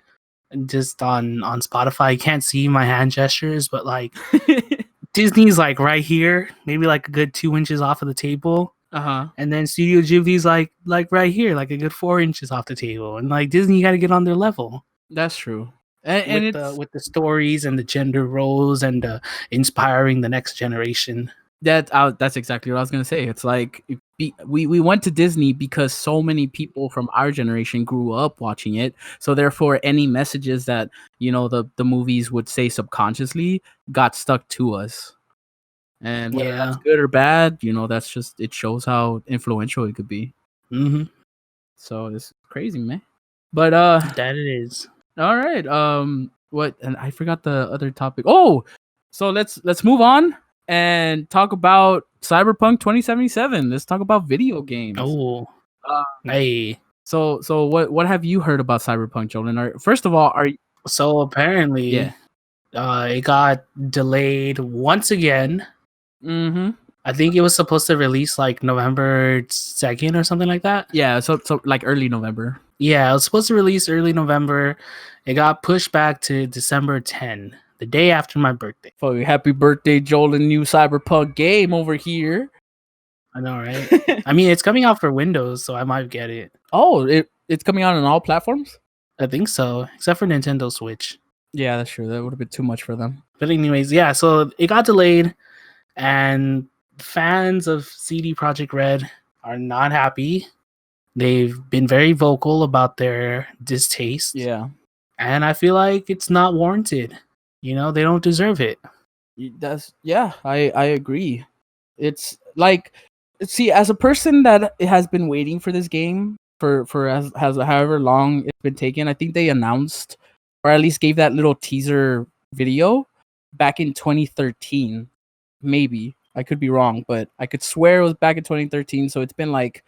just on Spotify can't see my hand gestures, but like Disney's like right here, maybe like a good 2 inches off of the table. And then Studio Ghibli's like right here, like a good 4 inches off the table. And like Disney, you got to get on their level. That's true. And with the stories and the gender roles and inspiring the next generation. That's exactly what I was gonna say. It's like we went to Disney because so many people from our generation grew up watching it. So therefore, any messages that, you know, the movies would say subconsciously got stuck to us. And whether that's good or bad, you know, that's just, it shows how influential it could be. Mm-hmm. So it's crazy, man. But that it is. All right. What? And I forgot the other topic. Oh, so let's move on and talk about Cyberpunk 2077. Let's talk about video games. Oh, hey. So what have you heard about Cyberpunk, Jolen? First of all, so apparently, it got delayed once again. Mm-hmm. I think it was supposed to release like November 2nd or something like that. Yeah, so like early November. Yeah, it was supposed to release early November. It got pushed back to December 10, the day after my birthday. Oh, happy birthday, Jolen! New Cyberpunk game over here. I know, right? I mean, it's coming out for Windows, so I might get it. Oh, it's coming out on all platforms? I think so, except for Nintendo Switch. Yeah, that's true. That would have been too much for them. But anyways, yeah, so it got delayed, and fans of CD Projekt Red are not happy. They've been very vocal about their distaste. Yeah. And I feel like it's not warranted. You know, they don't deserve it. I agree. It's like, see, as a person that has been waiting for this game for as has however long it's been taken, I think they announced or at least gave that little teaser video back in 2013. Maybe I could be wrong, but I could swear it was back in 2013. So it's been like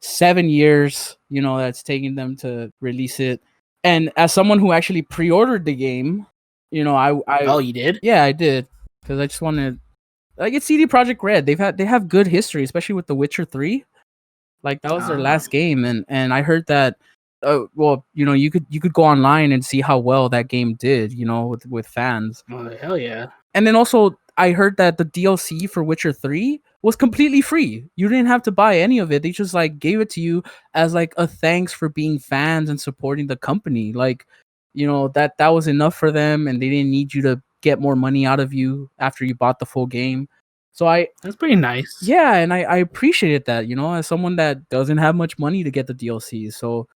7 years, that's taking them to release it. And as someone who actually pre-ordered the game, Oh, you did? yeah, I did, because I just wanted, like, it's CD Projekt Red. They have good history, especially with The Witcher 3. Like, that was their last game, and I heard that. Well, you could go online and see how well that game did, with fans. Oh, hell yeah. And then also, I heard that the DLC for Witcher 3 was completely free. You didn't have to buy any of it. They just like gave it to you as like a thanks for being fans and supporting the company. Like, that was enough for them, and they didn't need you to get more money out of you after you bought the full game. So that's pretty nice. Yeah, and I appreciated that, as someone that doesn't have much money to get the DLC. So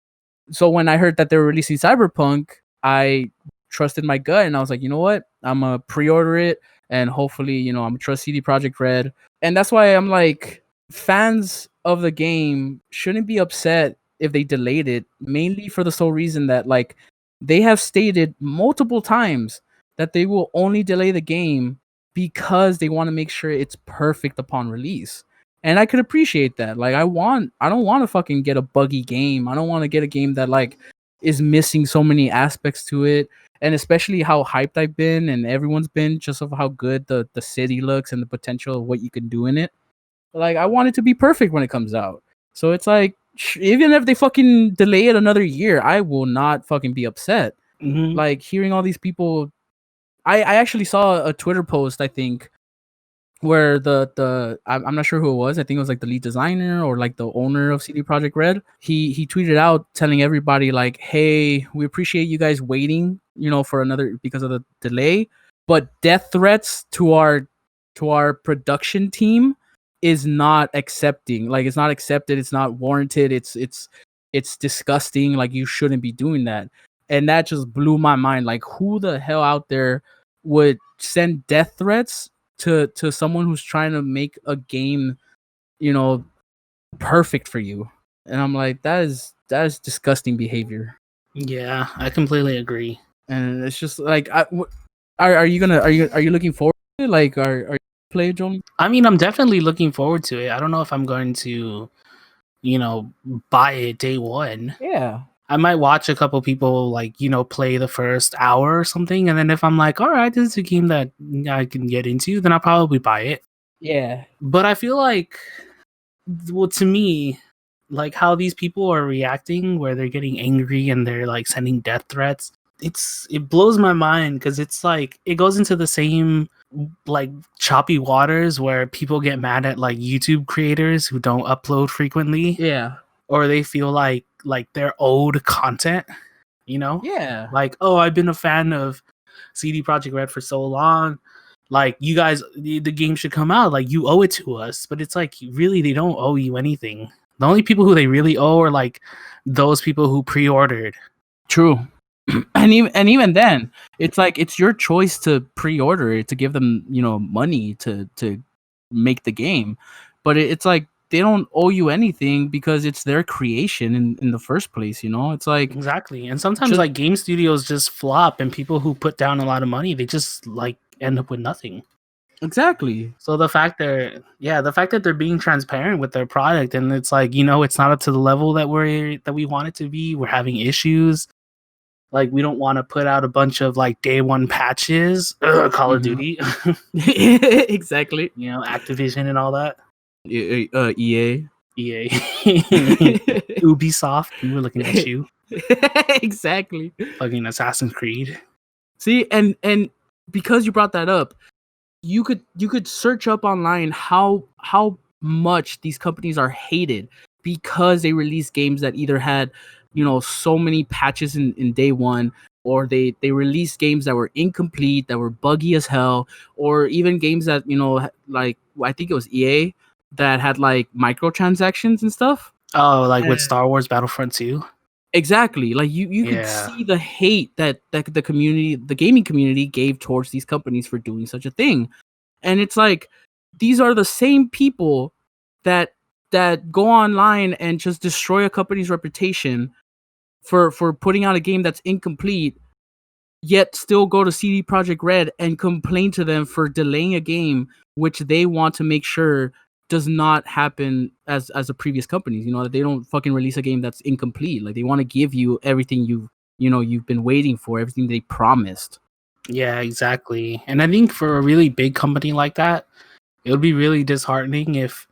when I heard that they were releasing Cyberpunk, I trusted my gut, and I was like, you know what? I'm gonna pre-order it, and hopefully, I'm gonna trust CD Projekt Red. And that's why I'm like, fans of the game shouldn't be upset if they delayed it, mainly for the sole reason that, like, they have stated multiple times that they will only delay the game because they want to make sure it's perfect upon release. And I could appreciate that. Like, I don't want to fucking get a buggy game. I don't want to get a game that like is missing so many aspects to it. And especially how hyped I've been and everyone's been just of how good the city looks and the potential of what you can do in it. Like, I want it to be perfect when it comes out. So it's like, even if they fucking delay it another year, I will not fucking be upset. Mm-hmm. Like, hearing all these people, I actually saw a Twitter post, I think, where I'm not sure who it was. I think it was like the lead designer or like the owner of CD Projekt Red. He tweeted out telling everybody like, "Hey, we appreciate you guys waiting, for another because of the delay, but death threats to our production team is not accepting. Like, it's not accepted. It's not warranted. It's disgusting. Like, you shouldn't be doing that." And that just blew my mind. Like, who the hell out there would send death threats to someone who's trying to make a game, perfect for you? And I'm like, that is disgusting behavior. Yeah, I completely agree. And it's just like, are you looking forward to it? Like, are you play Jolen? I mean, I'm definitely looking forward to it. I don't know if I'm going to, buy it day one. Yeah. I might watch a couple people like, play the first hour or something. And then if I'm like, all right, this is a game that I can get into, then I'll probably buy it. Yeah. But I feel like, well, to me, like how these people are reacting, where they're getting angry and they're like sending death threats, it blows my mind, because it's like it goes into the same like choppy waters where people get mad at like YouTube creators who don't upload frequently. Yeah. Or they feel like they're owed content, Yeah. like, oh, I've been a fan of CD Projekt Red for so long, like, you guys, the game should come out, like, you owe it to us. But it's like, really, they don't owe you anything. The only people who they really owe are like those people who pre-ordered. True. And even then, it's like, it's your choice to pre-order it, to give them, money to make the game. But it's like, they don't owe you anything because it's their creation in the first place, It's like, Exactly. And sometimes like game studios just flop, and people who put down a lot of money, they just like end up with nothing. Exactly. So the fact that they're being transparent with their product, and it's like, it's not up to the level that we want it to be. We're having issues. Like, we don't want to put out a bunch of like day one patches. Call of Duty. Exactly. Activision and all that. EA. Ubisoft. We were looking at you. Exactly. Fucking Assassin's Creed. See, and because you brought that up, you could search up online how much these companies are hated because they release games that either had, so many patches in day one, or they released games that were incomplete, that were buggy as hell, or even games that, like, I think it was EA that had like microtransactions and stuff. Oh, like with Star Wars Battlefront 2? Exactly. Like, you could see the hate that the community, the gaming community, gave towards these companies for doing such a thing. And it's like, these are the same people that go online and just destroy a company's reputation for putting out a game that's incomplete, yet still go to CD Projekt Red and complain to them for delaying a game which they want to make sure does not happen as the previous companies. You know, that they don't fucking release a game that's incomplete. Like, they want to give you everything you've been waiting for, everything they promised. Yeah, exactly. And I think for a really big company like that, it would be really disheartening if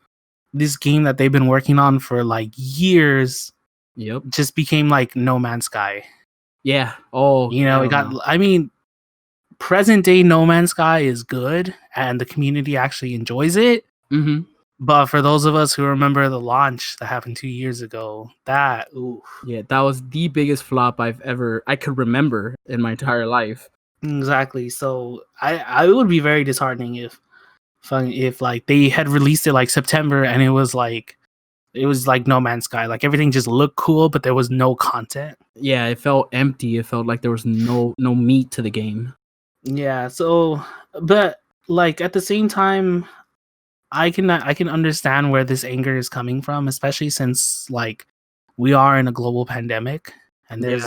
this game that they've been working on for like years Yep. just became like No Man's Sky. Yeah. Oh, You know, I mean, present day No Man's Sky is good and the community actually enjoys it. Mm-hmm. But for those of us who remember the launch that happened 2 years ago, oof. Yeah, that was the biggest flop I could remember in my entire life. Exactly. So I would be very disheartening if like they had released it like September and it was like No Man's Sky. Like everything just looked cool, but there was no content. Yeah, it felt empty. It felt like there was no meat to the game. Yeah. So, but like at the same time, I can understand where this anger is coming from, especially since like we are in a global pandemic and there's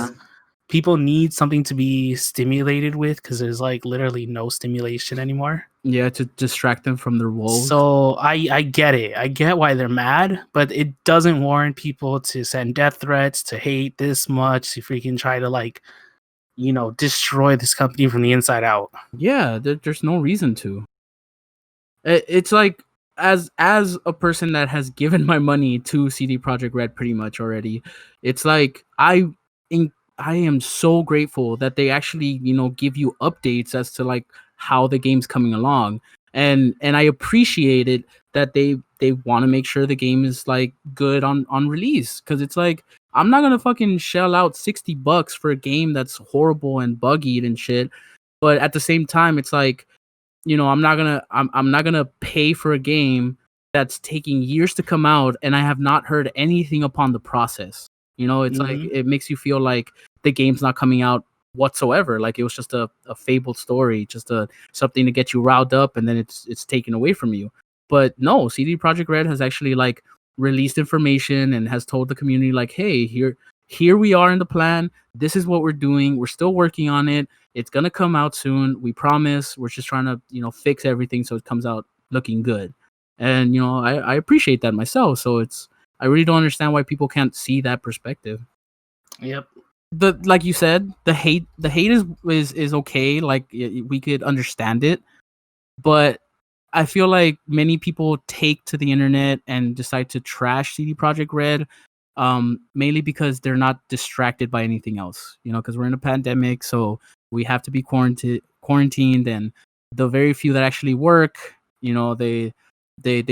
people need something to be stimulated with because there's like literally no stimulation anymore. Yeah, to distract them from their woes. So I get it. I get why they're mad, but it doesn't warrant people to send death threats, to hate this much, to freaking try to like, you know, destroy this company from the inside out. Yeah, there's no reason to. It's like, as a person that has given my money to CD Projekt Red pretty much already, it's like I am so grateful that they actually, give you updates as to like how the game's coming along, and I appreciate it that they want to make sure the game is like good on release, because it's like, I'm not gonna fucking shell out $60 for a game that's horrible and buggy and shit, but at the same time, it's like, I'm not gonna pay for a game that's taking years to come out and I have not heard anything upon the process. It's like, it makes you feel like the game's not coming out whatsoever. Like it was just a fabled story, just something to get you riled up, and then it's taken away from you. But no, CD Projekt Red has actually like released information and has told the community like, hey, here we are in the plan. This is what we're doing. We're still working on it. It's gonna come out soon. We promise. We're just trying to, fix everything so it comes out looking good. And I appreciate that myself. So I really don't understand why people can't see that perspective. Yep. Like you said, the hate is okay. Like we could understand it, but I feel like many people take to the internet and decide to trash CD Projekt Red, mainly because they're not distracted by anything else. Because we're in a pandemic, so we have to be quarantined, and the very few that actually work, they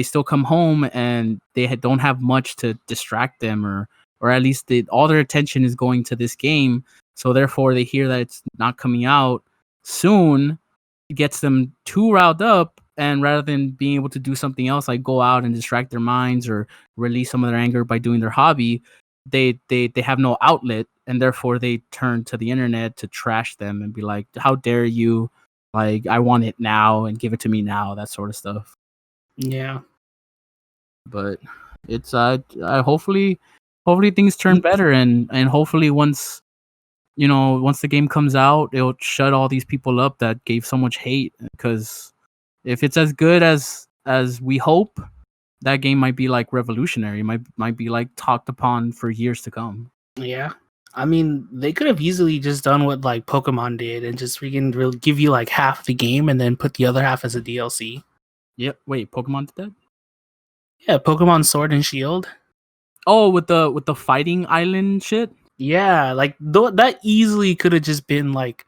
still come home and they don't have much to distract them, or at least all their attention is going to this game. So therefore, they hear that it's not coming out soon, gets them too riled up, and rather than being able to do something else, like go out and distract their minds or release some of their anger by doing their hobby, they have no outlet, and therefore they turn to the internet to trash them and be like, how dare you, like, I want it now and give it to me now, that sort of stuff. Yeah. But it's hopefully things turn better, and hopefully once the game comes out, it'll shut all these people up that gave so much hate. Because if it's as good as we hope, that game might be like revolutionary. Might be like talked upon for years to come. Yeah. I mean, they could have easily just done what like Pokemon did and just freaking give you like half the game and then put the other half as a DLC. Yep. Wait, Pokemon did that? Yeah, Pokemon Sword and Shield. Oh, with the fighting island shit? Yeah, like that easily could have just been like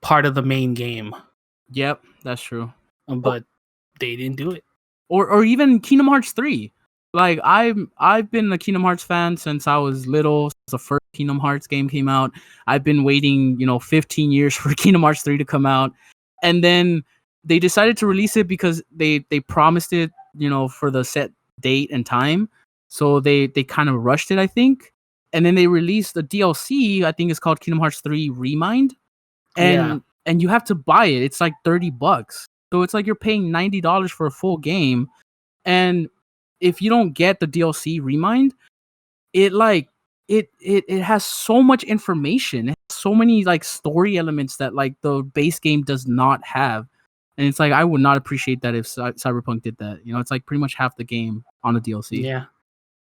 part of the main game. Yep, that's true. But they didn't do it. Or even Kingdom Hearts 3. Like I've been a Kingdom Hearts fan since I was little. Since the first Kingdom Hearts game came out, I've been waiting, 15 years for Kingdom Hearts 3 to come out. And then they decided to release it because they promised it, for the set date and time. So they kind of rushed it, I think. And then they released the DLC, I think it's called Kingdom Hearts 3 Remind. And you have to buy it. It's like $30. So it's like you're paying $90 for a full game, and if you don't get the DLC Remind, it like it has so much information, it has so many like story elements that like the base game does not have. And it's like I would not appreciate that if Cyberpunk did that. You know, it's like pretty much half the game on a DLC. Yeah.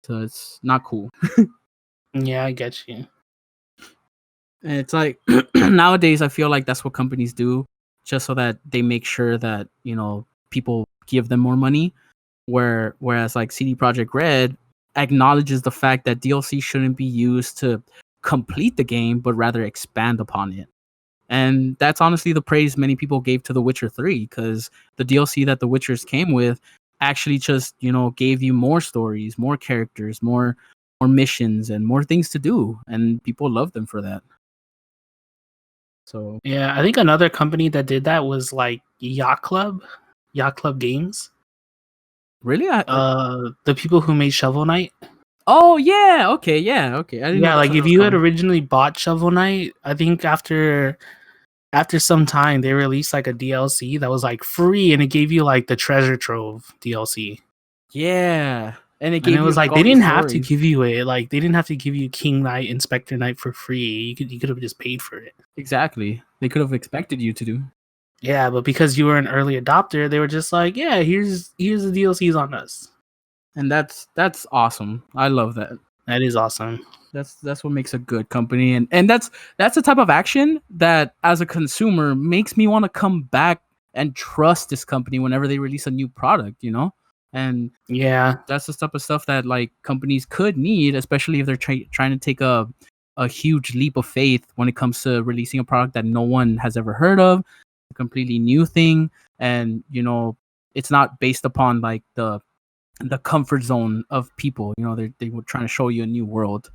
So it's not cool. Yeah, I get you. And it's like nowadays I feel like that's what companies do just so that they make sure that, you know, people give them more money. Whereas like CD Projekt Red acknowledges the fact that DLC shouldn't be used to complete the game, but rather expand upon it. And that's honestly the praise many people gave to The Witcher 3, because the DLC that The Witchers came with actually just, you know, gave you more stories, more characters, more missions, and more things to do, and people loved them for that. So yeah, I think another company that did that was like Yacht Club Games. really, The people who made Shovel Knight. oh yeah, okay. I didn't know Yeah, that's like what it if was you had called. originally bought Shovel Knight, I think after some time they released like a DLC that was like free, and it gave you like the treasure trove DLC. Yeah, and it And it gave you was like like all they these didn't have to stories. give you it. Like they didn't have to give you King Knight, Inspector Knight for free. You could have just paid for it. Exactly, they could have expected you to do. Yeah, but because you were an early adopter, they were just like, yeah, here's the DLCs on us. And that's awesome. I love that. That is awesome. That's what makes a good company, and that's the type of action that as a consumer makes me want to come back and trust this company whenever they release a new product, you know. And Yeah, that's the type of stuff that like companies could need, especially if they're trying to take a huge leap of faith when it comes to releasing a product that no one has ever heard of, a completely new thing. And you know, it's not based upon like the comfort zone of people. You know, they were trying to show you a new world,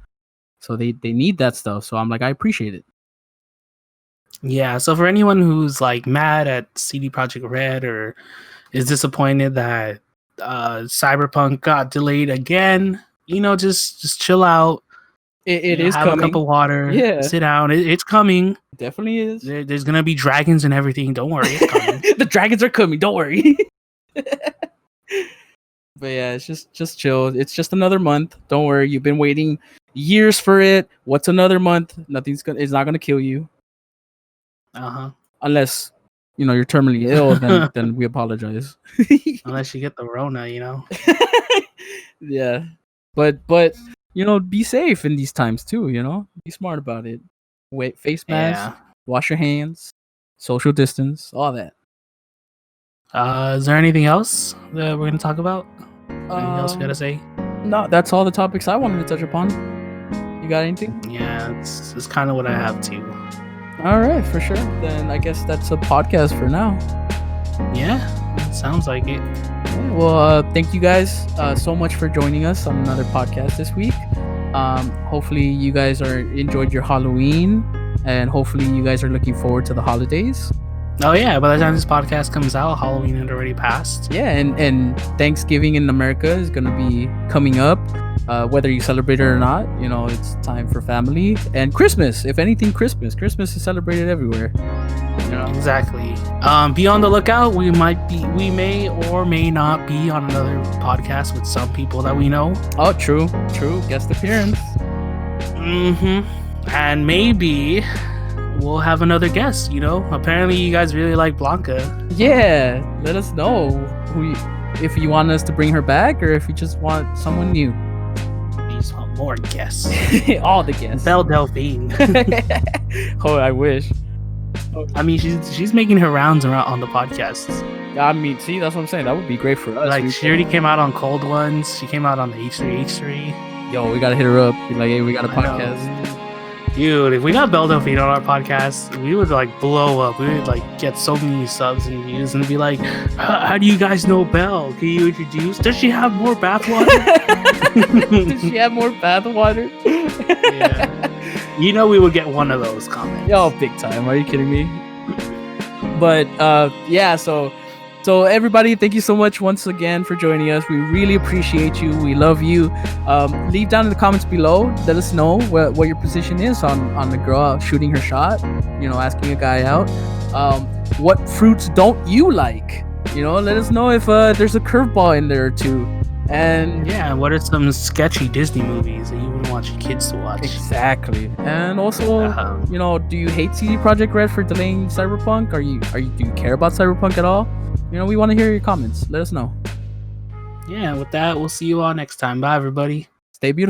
so they need that stuff. So I'm like, I appreciate it. yeah. So for anyone who's like mad at CD Projekt Red or is disappointed that Cyberpunk got delayed again, you know, just chill out. It You know, is have a cup coming. of water. Yeah, Sit down. It's coming. definitely is. There's gonna be dragons and everything. Don't worry, it's coming. The dragons are coming. Don't worry. But yeah, it's just chill. It's just another month. Don't worry. You've been waiting years for it. What's another month? It's not gonna kill you. Unless, you know, you're terminally ill, then we apologize. Unless you get the Rona, you know. Yeah. But you know, be safe in these times too, you know? Be smart about it. Wait, face mask, Yeah. wash your hands, social distance, all that. Is there anything else that we're gonna talk about? Anything else we gotta say? No, that's all the topics I wanted to touch upon. You got anything? Yeah, it's kind of what I have too. All right, for sure. Then I guess that's a podcast for now. Yeah, it sounds like it. Well, thank you guys so much for joining us on another podcast this week. Hopefully you guys enjoyed your Halloween, and hopefully you guys are looking forward to the holidays. Oh yeah, by the time this podcast comes out, Halloween had already passed. Yeah, and Thanksgiving in America is gonna be coming up. Whether you celebrate it or not, you know, it's time for family. And Christmas, if anything, Christmas is celebrated everywhere. You know? Exactly. Be on the lookout. We may or may not be on another podcast with some people that we know. Oh, true. Guest appearance. And maybe we'll have another guest, you know? Apparently you guys really like Blanca. Yeah, let us know if you want us to bring her back or if you just want someone new. We just want more guests. All the guests. Belle Delphine. Oh, I wish. I mean, she's making her rounds around on the podcasts. I mean, see, that's what I'm saying. That would be great for us. Like, she already came out on Cold Ones. She came out on the H3H3. Yo, we gotta hit her up. Be like, hey, we got a podcast. Dude, if we got Belle Delphine on our podcast, we would like blow up. We would like get so many subs and views and be like, how do you guys know Belle? Can you introduce? Does she have more bathwater? Does she have more bathwater? Yeah. You know we would get one of those comments. Yo, big time. Are you kidding me? But yeah, so So everybody, thank you so much once again for joining us. We really appreciate you. We love you. Leave down in the comments below. Let us know what your position is on the girl out shooting her shot. Asking a guy out. What fruits don't you like? Let us know if there's a curveball in there or two. And yeah, what are some sketchy Disney movies that you wouldn't want your kids to watch? Exactly. And also, do you hate CD Projekt Red for delaying Cyberpunk? Do you care about Cyberpunk at all? We want to hear your comments. Let us know. Yeah, with that, we'll see you all next time. Bye, everybody. Stay beautiful.